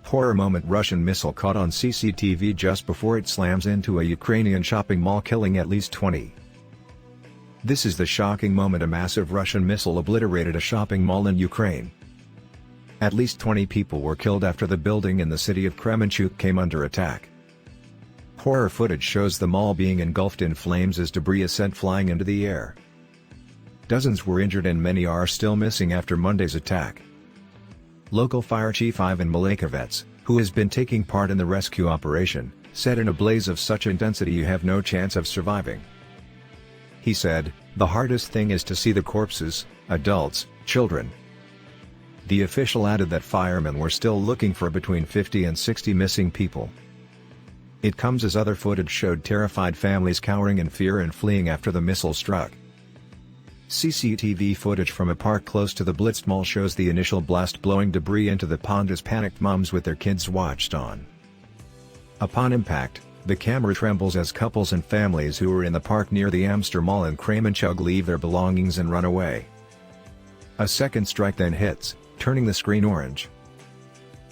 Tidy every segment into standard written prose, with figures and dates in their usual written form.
Horror moment: Russian missile caught on CCTV just before it slams into a Ukrainian shopping mall, killing at least 20. This is the shocking moment: a massive Russian missile obliterated a shopping mall in Ukraine. At least 20 people were killed after the building in the city of Kremenchuk came under attack. Horror footage shows the mall being engulfed in flames as debris is sent flying into the air. Dozens were injured and many are still missing after Monday's attack. Local fire chief Ivan Melekhovets, who has been taking part in the rescue operation, said, "In a blaze of such intensity you have no chance of surviving." He said, "The hardest thing is to see the corpses, adults, children." The official added that firemen were still looking for between 50 and 60 missing people. It comes as other footage showed terrified families cowering in fear and fleeing after the missile struck. CCTV footage from a park close to the blitzed mall shows the initial blast blowing debris into the pond as panicked moms with their kids watched on. Upon impact, the camera trembles as couples and families who were in the park near the Amster Mall in Kremenchuk leave their belongings and run away. A second strike then hits, turning the screen orange.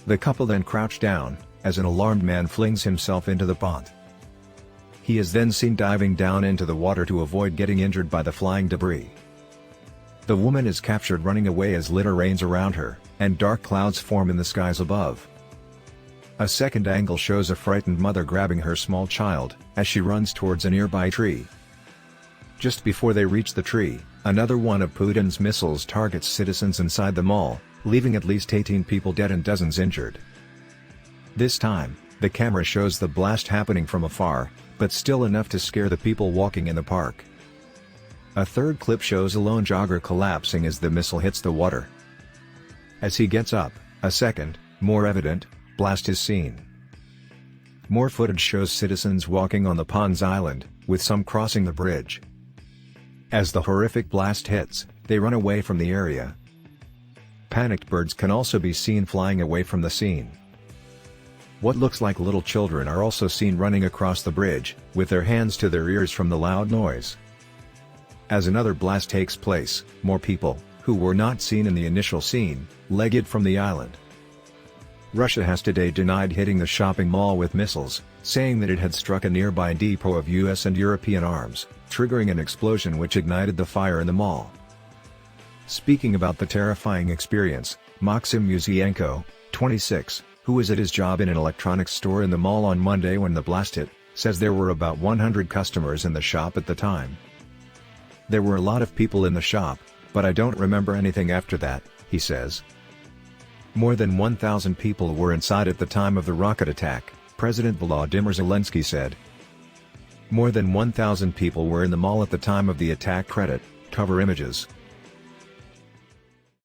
The couple then crouch down, as an alarmed man flings himself into the pond. He is then seen diving down into the water to avoid getting injured by the flying debris. The woman is captured running away as litter rains around her, and dark clouds form in the skies above. A second angle shows a frightened mother grabbing her small child, as she runs towards a nearby tree. Just before they reach the tree, another one of Putin's missiles targets citizens inside the mall, leaving at least 18 people dead and dozens injured. This time, the camera shows the blast happening from afar, but still enough to scare the people walking in the park. A third clip shows a lone jogger collapsing as the missile hits the water. As he gets up, a second, more evident, blast is seen. More footage shows citizens walking on the pond's island, with some crossing the bridge. As the horrific blast hits, they run away from the area. Panicked birds can also be seen flying away from the scene. What looks like little children are also seen running across the bridge, with their hands to their ears from the loud noise. As another blast takes place, more people, who were not seen in the initial scene, leg it from the island. Russia has today denied hitting the shopping mall with missiles, saying that it had struck a nearby depot of US and European arms, triggering an explosion which ignited the fire in the mall. Speaking about the terrifying experience, Maxim Muzienko, 26, who was at his job in an electronics store in the mall on Monday when the blast hit, says there were about 100 customers in the shop at the time. "There were a lot of people in the shop, but I don't remember anything after that," he says. More than 1,000 people were inside at the time of the rocket attack, President Volodymyr Zelensky said. More than 1,000 people were in the mall at the time of the attack. Credit, cover images.